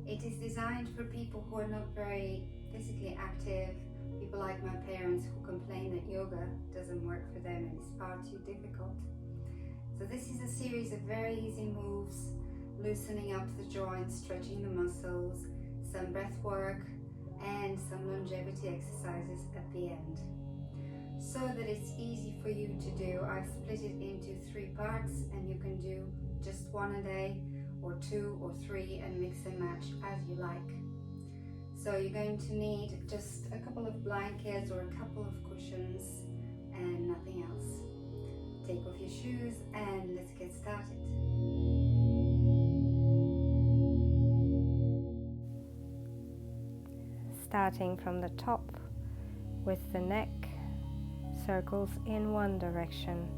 It is designed for people who are not very physically active, people like my parents who complain that yoga doesn't work for them and it's far too difficult. So this is a series of very easy moves, loosening up the joints, stretching the muscles, some breath work and some longevity exercises at the end. So that it's easy for you to do, I've split it into 3 parts, and you can do just 1 a day or 2 or 3 and mix and match as you like. So you're going to need just a couple of blankets or a couple of cushions and nothing else. Take off your shoes and let's get started. Starting from the top with the neck, circles in one direction,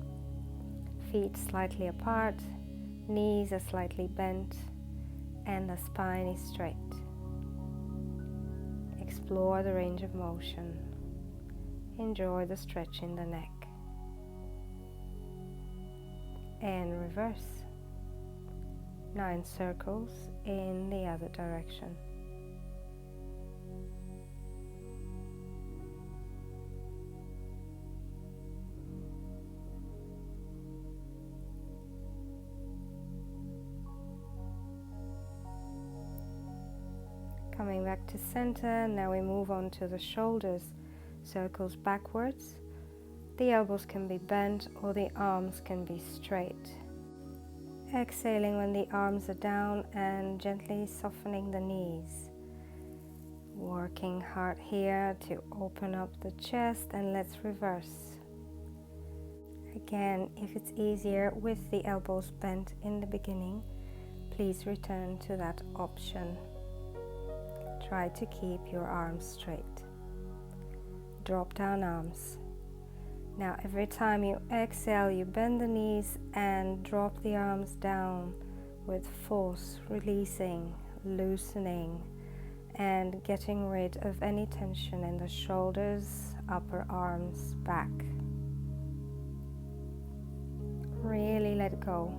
feet slightly apart, knees are slightly bent, and the spine is straight. Explore the range of motion. Enjoy the stretch in the neck. And reverse. 9 circles in the other direction. Coming back to center, now we move on to the shoulders. Circles backwards. The elbows can be bent or the arms can be straight. Exhaling when the arms are down and gently softening the knees. Working hard here to open up the chest, and let's reverse. Again, if it's easier with the elbows bent in the beginning, please return to that option. Try to keep your arms straight. Drop down arms. Now every time you exhale, you bend the knees and drop the arms down with force, releasing, loosening, and getting rid of any tension in the shoulders, upper arms, back. Really let go.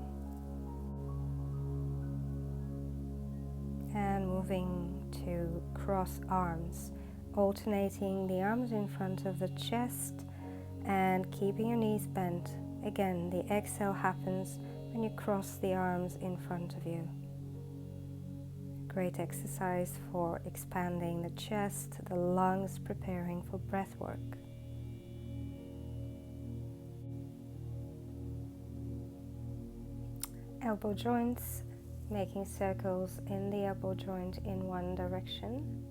And moving to cross arms, alternating the arms in front of the chest and keeping your knees bent. Again, the exhale happens when you cross the arms in front of you. Great exercise for expanding the chest, the lungs, preparing for breath work. Elbow joints, making circles in the elbow joint in one direction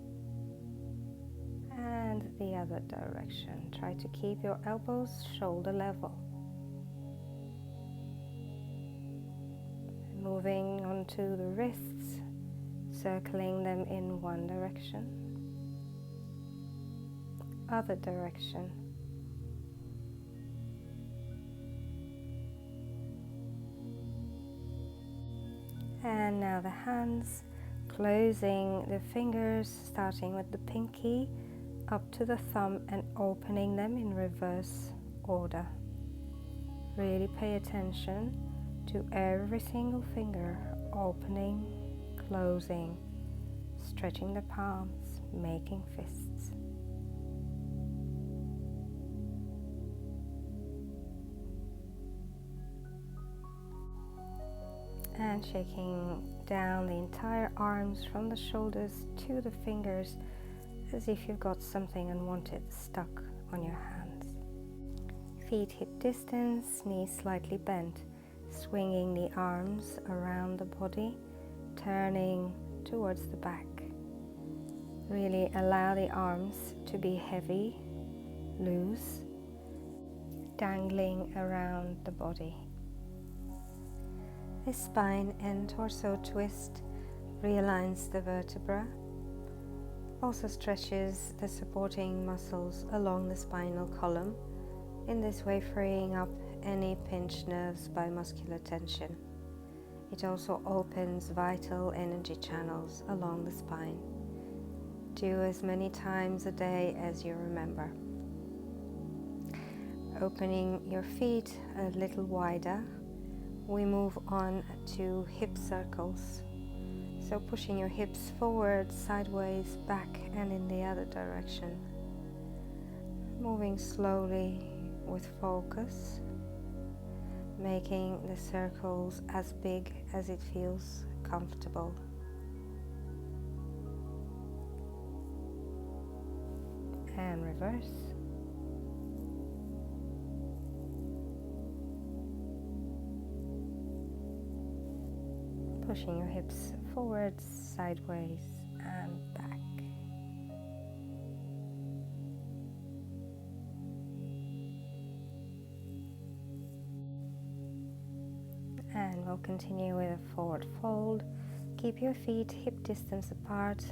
and the other direction. Try to keep your elbows shoulder level. Moving on to the wrists, circling them in one direction, other direction. And now the hands, closing the fingers, starting with the pinky up to the thumb and opening them in reverse order. Really pay attention to every single finger, opening, closing, stretching the palms, making fists. And shaking down the entire arms from the shoulders to the fingers, as if you've got something unwanted stuck on your hands. Feet hip distance, knees slightly bent, swinging the arms around the body, turning towards the back. Really allow the arms to be heavy, loose, dangling around the body. The spine and torso twist realigns the vertebra, also stretches the supporting muscles along the spinal column, in this way freeing up any pinched nerves by muscular tension. It also opens vital energy channels along the spine. Do as many times a day as you remember. Opening your feet a little wider, we move on to hip circles. So pushing your hips forward, sideways, back and in the other direction. Moving slowly with focus, making the circles as big as it feels comfortable. And reverse. Pushing your hips forward, sideways and back. And we'll continue with a forward fold. Keep your feet hip distance apart,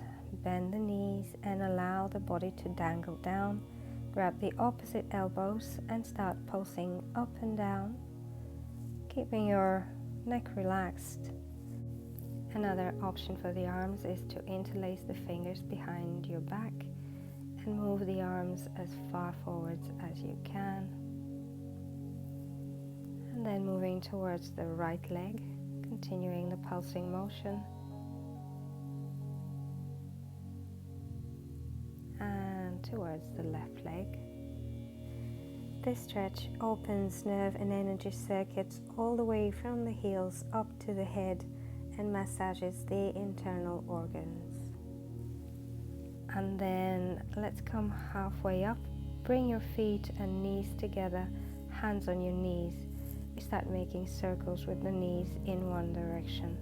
bend the knees and allow the body to dangle down. Grab the opposite elbows and start pulsing up and down, keeping your neck relaxed. Another option for the arms is to interlace the fingers behind your back and move the arms as far forwards as you can. And then moving towards the right leg, continuing the pulsing motion. And towards the left leg. This stretch opens nerve and energy circuits all the way from the heels up to the head and massages the internal organs. And then let's come halfway up. Bring your feet and knees together, hands on your knees. Start making circles with the knees in one direction.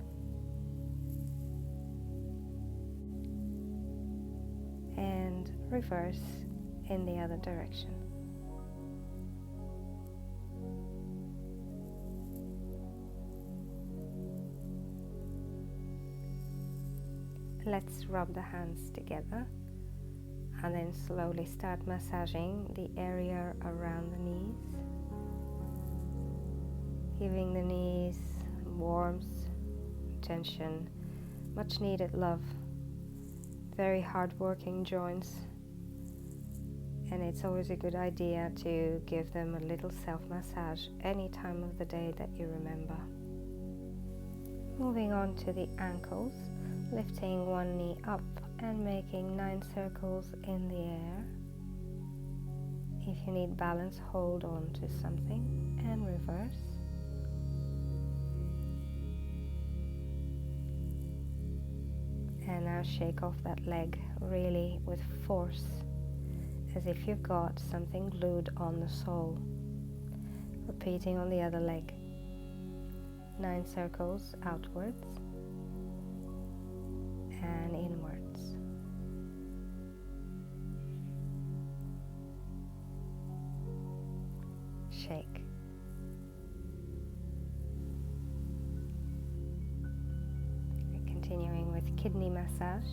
And reverse in the other direction. Let's rub the hands together and then slowly start massaging the area around the knees, giving the knees warmth, tension, much needed love. Very hard-working joints, and it's always a good idea to give them a little self-massage any time of the day that you remember. Moving on to the ankles, lifting one knee up and making 9 circles in the air. If you need balance, hold on to something and reverse. And now shake off that leg really with force, as if you've got something glued on the sole. Repeating on the other leg. 9 circles outwards and inwards. Shake. Continuing with kidney massage.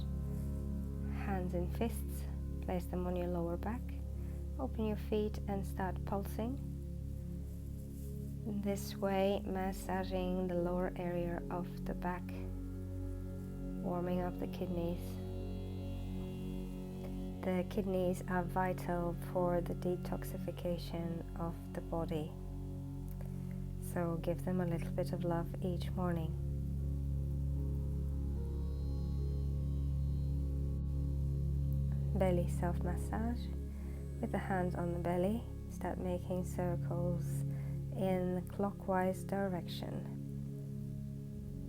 Hands in fists, place them on your lower back. Open your feet and start pulsing. This way, massaging the lower area of the back, warming up the kidneys. The kidneys are vital for the detoxification of the body, so give them a little bit of love each morning. Belly self-massage. With the hands on the belly, start making circles in the clockwise direction,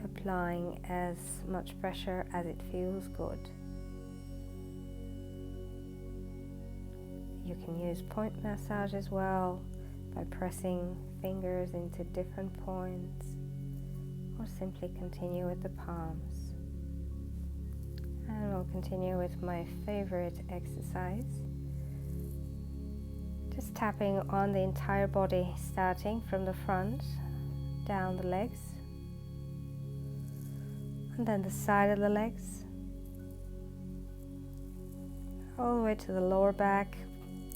applying as much pressure as it feels good. You can use point massage as well by pressing fingers into different points, or simply continue with the palms. And we'll continue with my favorite exercise. Just tapping on the entire body, starting from the front, down the legs, and then the side of the legs, all the way to the lower back,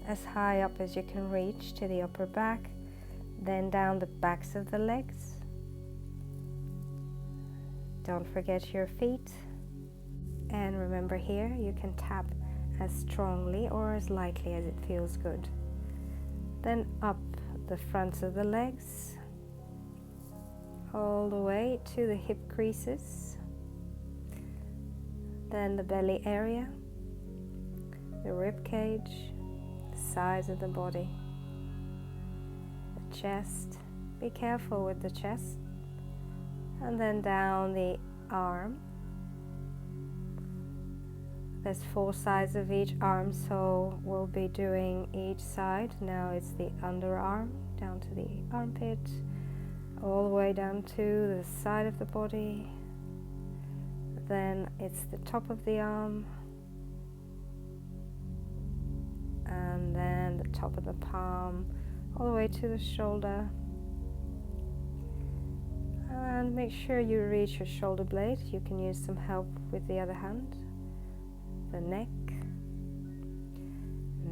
as high up as you can reach to the upper back, then down the backs of the legs. Don't forget your feet. And remember here, you can tap as strongly or as lightly as it feels good. Then up the fronts of the legs, all the way to the hip creases. Then the belly area, the rib cage, the sides of the body, the chest. Be careful with the chest. And then down the arm. There's 4 sides of each arm, so we'll be doing each side. Now it's the underarm, down to the armpit, all the way down to the side of the body. Then it's the top of the arm, and then the top of the palm, all the way to the shoulder. And make sure you reach your shoulder blade. You can use some help with the other hand. The neck,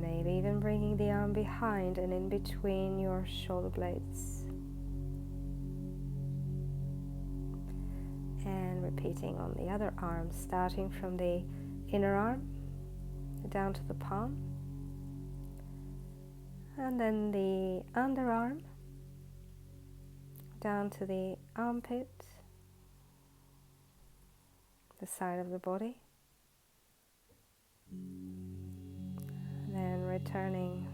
maybe even bringing the arm behind and in between your shoulder blades. And repeating on the other arm, starting from the inner arm down to the palm, and then the underarm down to the armpit, the side of the body. Then returning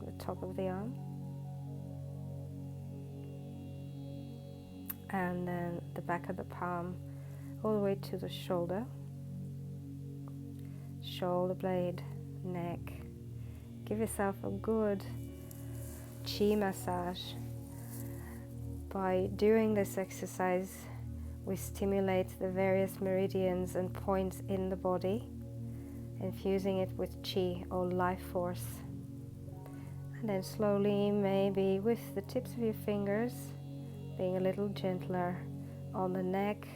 the top of the arm, and then the back of the palm all the way to the shoulder, shoulder blade, neck. Give yourself a good chi massage. By doing this exercise, we stimulate the various meridians and points in the body, infusing it with chi or life force. And then slowly, maybe with the tips of your fingers, being a little gentler on the neck,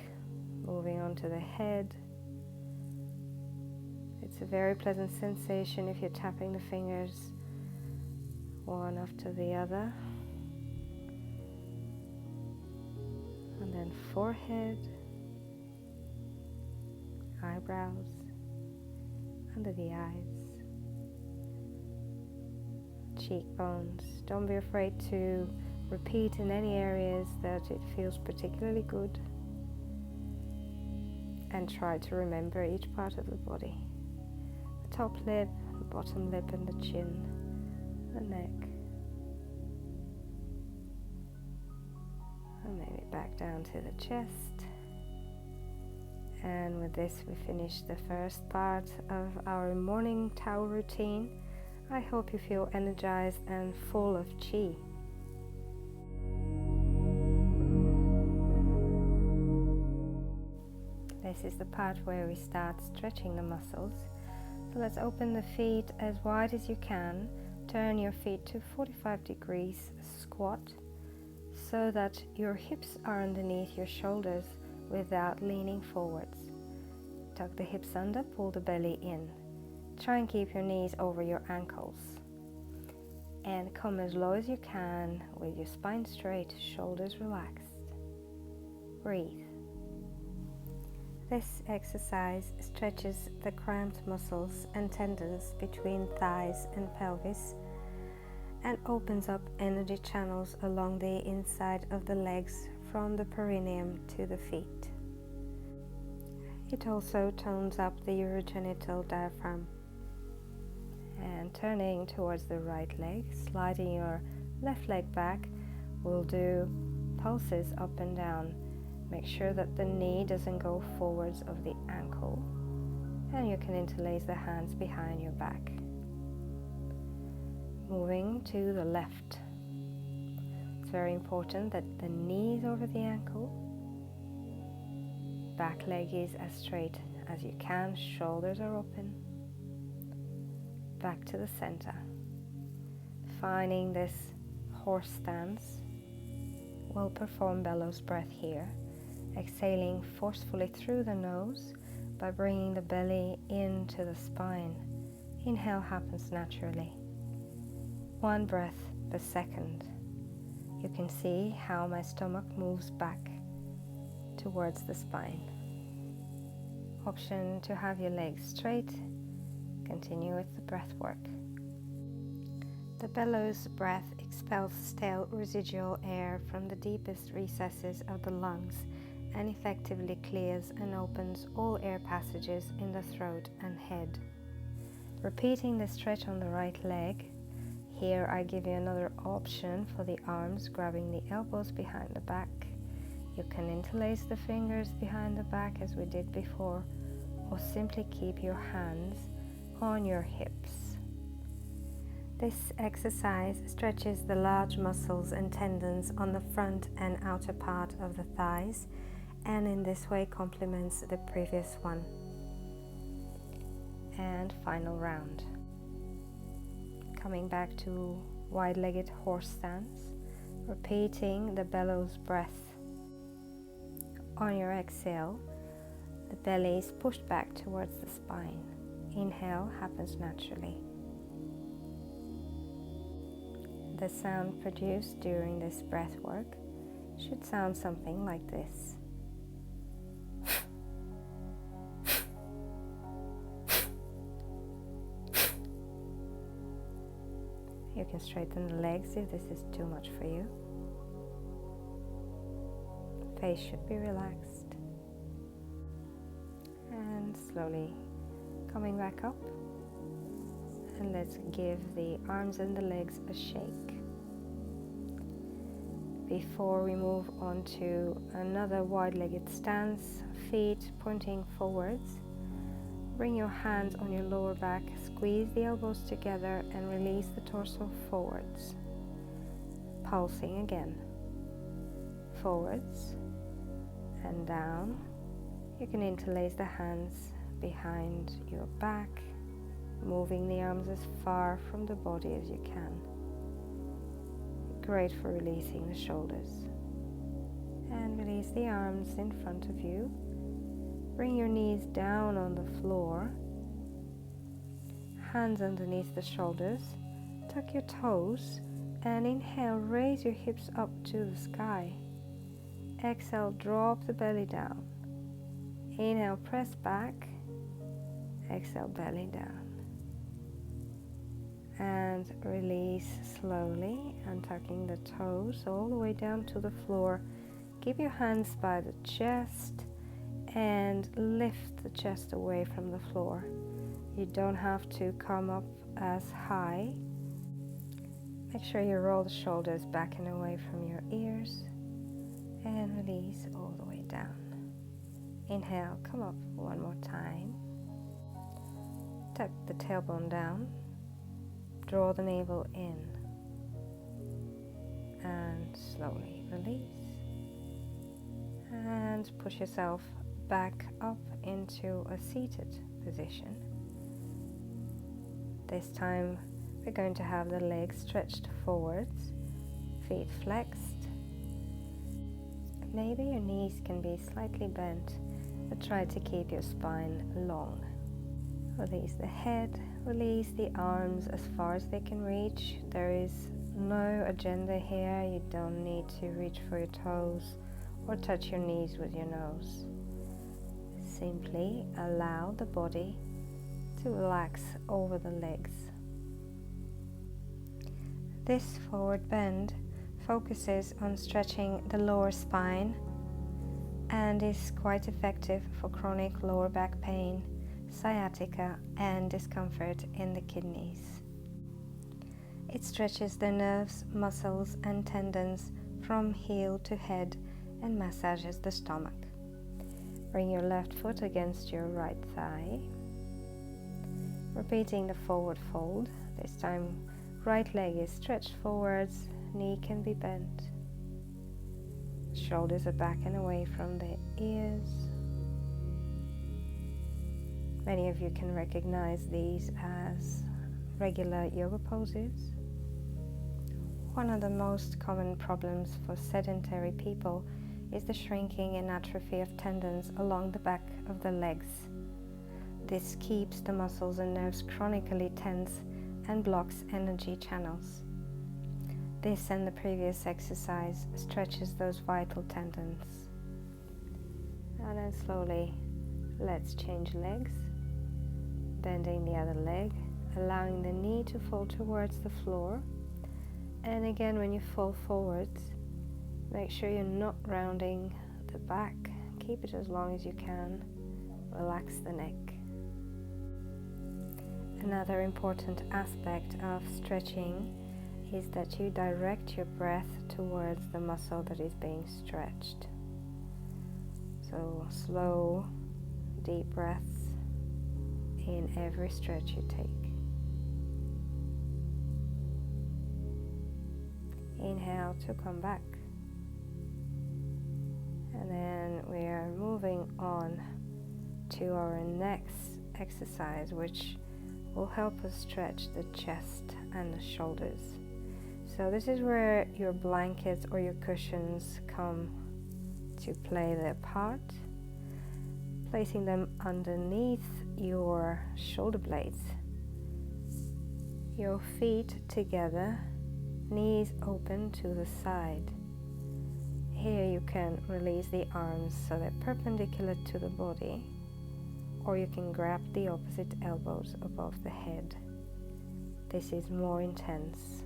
moving on to the head. It's a very pleasant sensation if you're tapping the fingers one after the other. And then forehead, eyebrows, under the eyes, cheekbones. Don't be afraid to repeat in any areas that it feels particularly good, and try to remember each part of the body. The top lip, the bottom lip and the chin, the neck, and maybe back down to the chest. And with this we finish the first part of our morning Tao routine. I hope you feel energized and full of chi. This is the part where we start stretching the muscles. So let's open the feet as wide as you can. Turn your feet to 45 degrees squat so that your hips are underneath your shoulders without leaning forwards. Tuck the hips under, pull the belly in. Try and keep your knees over your ankles. And come as low as you can with your spine straight, shoulders relaxed. Breathe. This exercise stretches the cramped muscles and tendons between thighs and pelvis and opens up energy channels along the inside of the legs from the perineum to the feet. It also tones up the urogenital diaphragm. And turning towards the right leg, sliding your left leg back, we'll do pulses up and down. Make sure that the knee doesn't go forwards of the ankle, and you can interlace the hands behind your back. Moving to the left. It's very important that the knee is over the ankle, back leg is as straight as you can, shoulders are open. Back to the center. Finding this horse stance. We'll perform bellows breath here. Exhaling forcefully through the nose by bringing the belly into the spine. Inhale happens naturally. 1 breath per second. You can see how my stomach moves back towards the spine. Option to have your legs straight. Continue with the breath work. The bellows breath expels stale residual air from the deepest recesses of the lungs, and effectively clears and opens all air passages in the throat and head. Repeating the stretch on the right leg. Here I give you another option for the arms, grabbing the elbows behind the back. You can interlace the fingers behind the back as we did before, or simply keep your hands on your hips. This exercise stretches the large muscles and tendons on the front and outer part of the thighs, and in this way complements the previous one. And final round. Coming back to wide-legged horse stance, repeating the bellows breath. On your exhale, the belly is pushed back towards the spine. Inhale happens naturally. The sound produced during this breath work should sound something like this. You can straighten the legs if this is too much for you. Face should be relaxed. And slowly coming back up. And let's give the arms and the legs a shake. Before we move on to another wide-legged stance, feet pointing forwards, bring your hands on your lower back, squeeze the elbows together and release the torso forwards. Pulsing again. Forwards and down. You can interlace the hands behind your back, moving the arms as far from the body as you can. Great for releasing the shoulders. And release the arms in front of you. Bring your knees down on the floor. Hands underneath the shoulders. Tuck your toes and inhale, raise your hips up to the sky. Exhale, drop the belly down. Inhale, press back. Exhale, belly down. And release slowly, untucking the toes all the way down to the floor. Keep your hands by the chest and lift the chest away from the floor. You don't have to come up as high. Make sure you roll the shoulders back and away from your ears and release all the way down. Inhale, come up one more time. Tuck the tailbone down. Draw the navel in and slowly release, and push yourself back up into a seated position. This time we're going to have the legs stretched forwards, feet flexed. Maybe your knees can be slightly bent, but try to keep your spine long. Release the head, release the arms as far as they can reach. There is no agenda here. You don't need to reach for your toes or touch your knees with your nose. Simply allow the body to relax over the legs. This forward bend focuses on stretching the lower spine and is quite effective for chronic lower back pain, sciatica, and discomfort in the kidneys. It stretches the nerves, muscles, and tendons from heel to head and massages the stomach. Bring your left foot against your right thigh. Repeating the forward fold. This time, right leg is stretched forwards, knee can be bent. Shoulders are back and away from the ears. Many of you can recognize these as regular yoga poses. One of the most common problems for sedentary people is the shrinking and atrophy of tendons along the back of the legs. This keeps the muscles and nerves chronically tense and blocks energy channels. This and the previous exercise stretches those vital tendons. And then slowly, let's change legs. Bending the other leg, allowing the knee to fall towards the floor. And again, when you fall forwards, make sure you're not rounding the back keep it as long as you can. Relax the neck. Another important aspect of stretching is that you direct your breath towards the muscle that is being stretched. So slow, deep breaths in every stretch you take. Inhale to come back. And then we are moving on to our next exercise, which will help us stretch the chest and the shoulders. So this is where your blankets or your cushions come to play their part, placing them underneath your shoulder blades, your feet together, knees open to the side. Here you can release the arms so they're perpendicular to the body, or you can grab the opposite elbows above the head. This is more intense.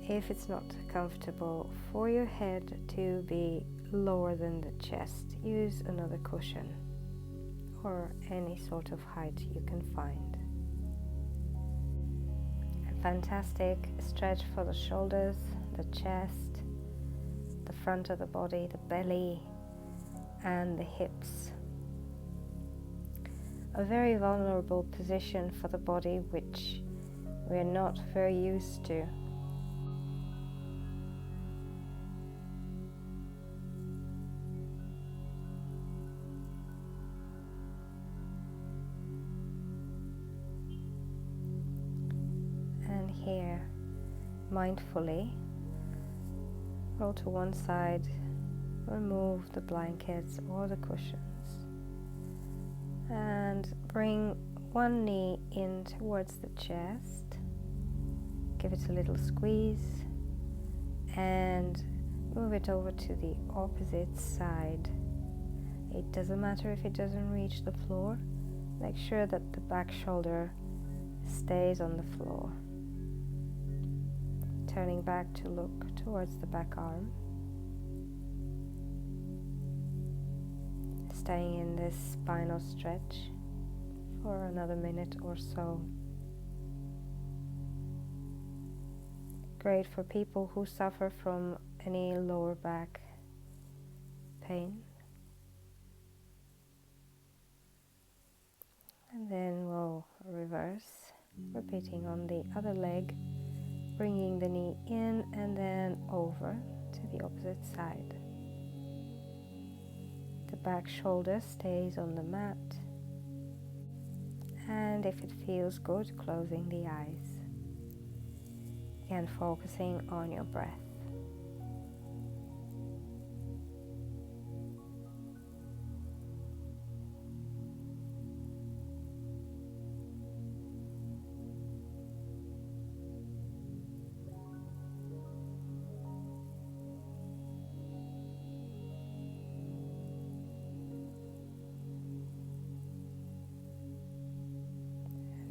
If it's not comfortable for your head to be lower than the chest, use another cushion or any sort of height you can find. A fantastic stretch for the shoulders, the chest, the front of the body, the belly, and the hips. A very vulnerable position for the body, which we're not very used to. And here, mindfully, roll to one side, remove the blankets or the cushions, and bring one knee in towards the chest. Give it a little squeeze and move it over to the opposite side. It doesn't matter if it doesn't reach the floor. Make sure that the back shoulder stays on the floor. Turning back to look towards the back arm. Staying in this spinal stretch for another minute or so. Great for people who suffer from any lower back pain. And then we'll reverse, repeating on the other leg, bringing the knee in and then over to the opposite side. The back shoulder stays on the mat, and if it feels good, closing the eyes. Again, focusing on your breath.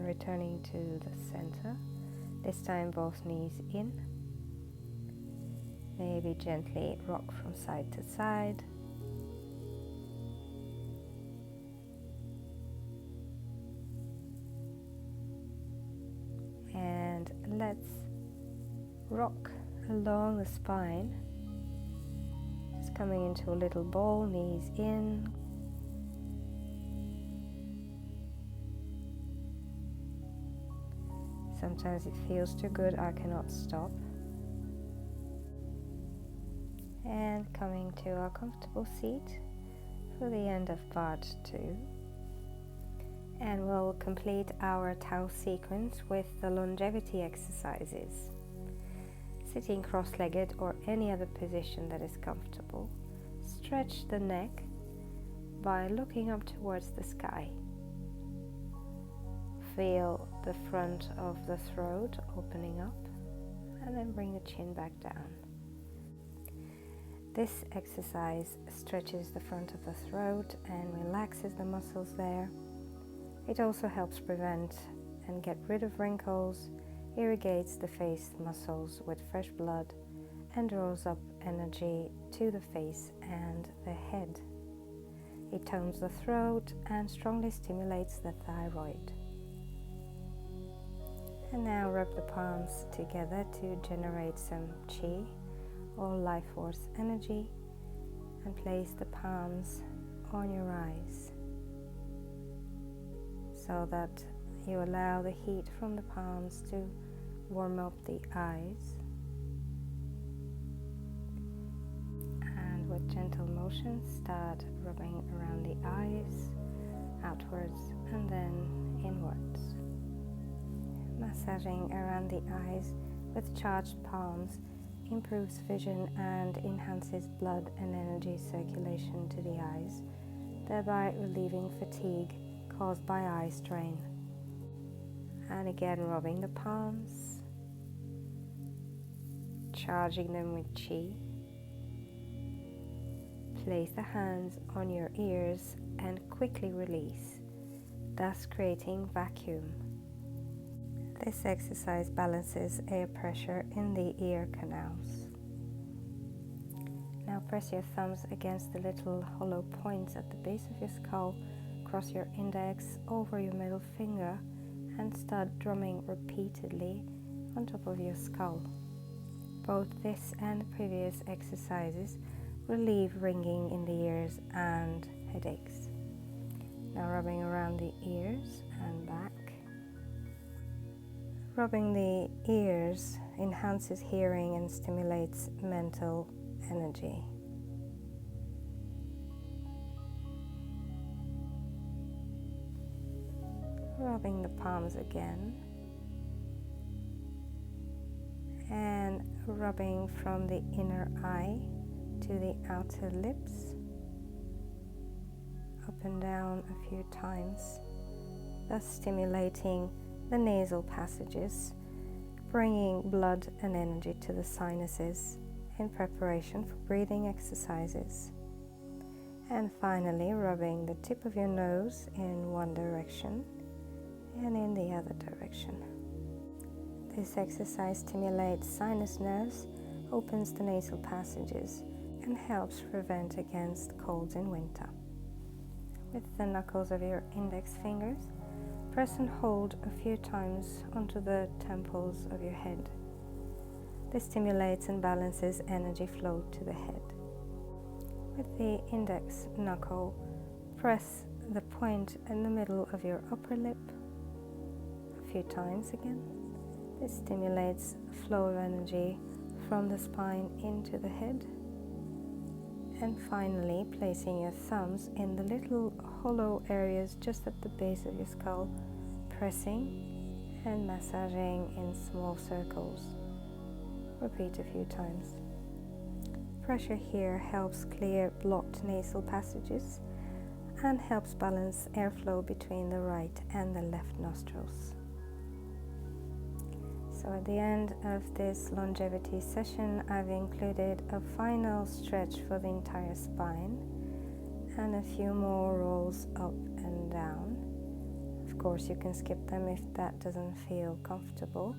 Returning to the center, this time both knees in. Maybe gently rock from side to side. And let's rock along the spine, just coming into a little ball, knees in. Sometimes it feels too good, I cannot stop. And coming to our comfortable seat for the end of part 2. And we'll complete our Tao sequence with the longevity exercises. Sitting cross-legged or any other position that is comfortable. Stretch the neck by looking up towards the sky. Feel the front of the throat opening up, and then bring the chin back down. This exercise stretches the front of the throat and relaxes the muscles there. It also helps prevent and get rid of wrinkles, irrigates the face muscles with fresh blood, and draws up energy to the face and the head. It tones the throat and strongly stimulates the thyroid. And now rub the palms together to generate some chi or life force energy, and place the palms on your eyes so that you allow the heat from the palms to warm up the eyes. And with gentle motion, start rubbing around the eyes, outwards and then inwards. Massaging around the eyes with charged palms improves vision and enhances blood and energy circulation to the eyes, thereby relieving fatigue caused by eye strain. And again, rubbing the palms, charging them with chi. Place the hands on your ears and quickly release, thus creating vacuum. This exercise balances air pressure in the ear canals. Now press your thumbs against the little hollow points at the base of your skull, cross your index over your middle finger and start drumming repeatedly on top of your skull. Both this and the previous exercises relieve ringing in the ears and headaches. Now rubbing around the ears and back. Rubbing the ears enhances hearing and stimulates mental energy. Rubbing the palms again, and rubbing from the inner eye to the outer lips, up and down a few times, thus stimulating the nasal passages, bringing blood and energy to the sinuses in preparation for breathing exercises. And finally, rubbing the tip of your nose in one direction and in the other direction. This exercise stimulates sinus nerves, opens the nasal passages, and helps prevent against colds in winter. With the knuckles of your index fingers, press and hold a few times onto the temples of your head. This stimulates and balances energy flow to the head. With the index knuckle, press the point in the middle of your upper lip a few times again. This stimulates flow of energy from the spine into the head. And finally, placing your thumbs in the little hollow areas just at the base of your skull, pressing and massaging in small circles. Repeat a few times. Pressure here helps clear blocked nasal passages and helps balance airflow between the right and the left nostrils. So at the end of this longevity session, I've included a final stretch for the entire spine and a few more rolls up and down. Of course, you can skip them if that doesn't feel comfortable,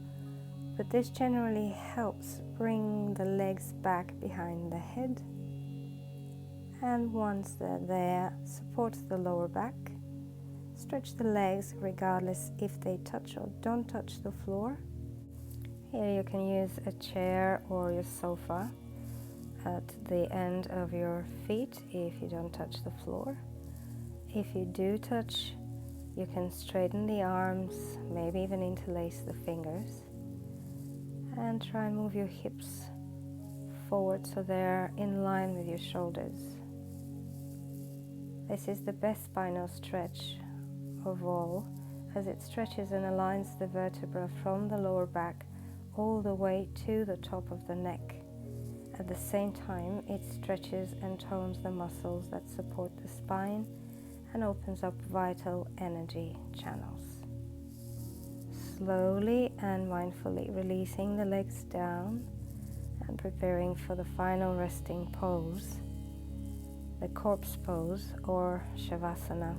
but this generally helps bring the legs back behind the head, and once they're there, support the lower back. Stretch the legs regardless if they touch or don't touch the floor. Here you can use a chair or your sofa at the end of your feet if you don't touch the floor. If you do touch, you can straighten the arms, maybe even interlace the fingers, and try and move your hips forward so they're in line with your shoulders. This is the best spinal stretch of all, as it stretches and aligns the vertebra from the lower back all the way to the top of the neck. At the same time, it stretches and tones the muscles that support the spine and opens up vital energy channels. Slowly and mindfully releasing the legs down and preparing for the final resting pose, the corpse pose or Shavasana.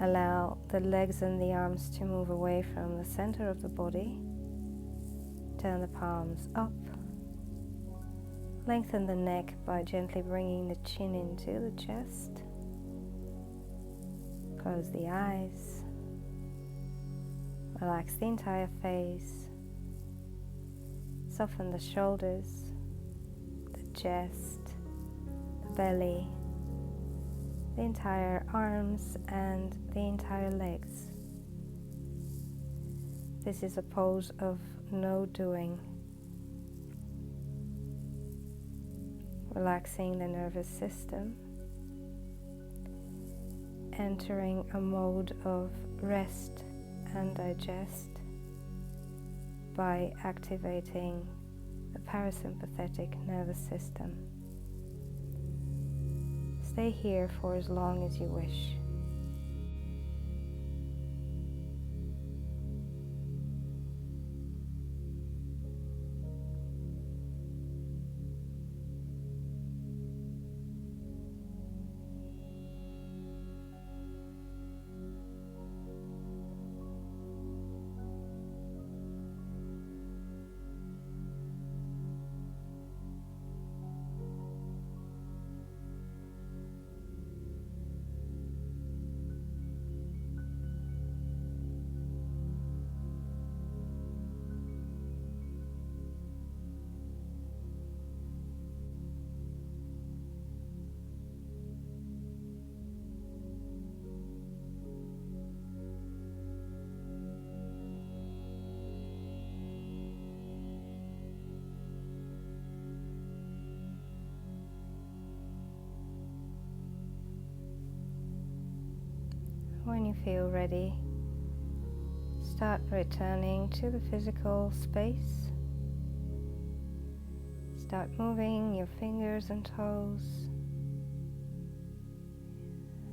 Allow the legs and the arms to move away from the center of the body. Turn the palms up Lengthen the neck by gently bringing the chin into the chest. Close the eyes. Relax the entire face. Soften the shoulders, the chest, the belly, the entire arms and the entire legs. This is a pose of no doing. Relaxing the nervous system, entering a mode of rest and digest by activating the parasympathetic nervous system. Stay here for as long as you wish. When you feel ready, start returning to the physical space. Start moving your fingers and toes.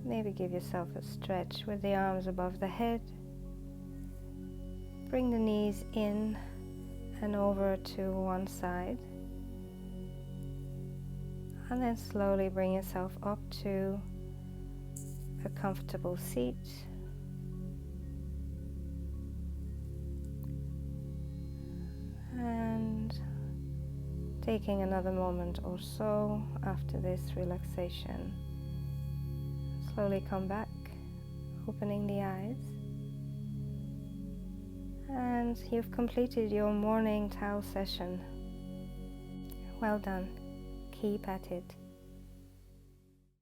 Maybe give yourself a stretch with the arms above the head. Bring the knees in and over to one side. And then slowly bring yourself up to a comfortable seat. And taking another moment or so after this relaxation, slowly come back, opening the eyes. And you've completed your morning Tao session. Well done. Keep at it.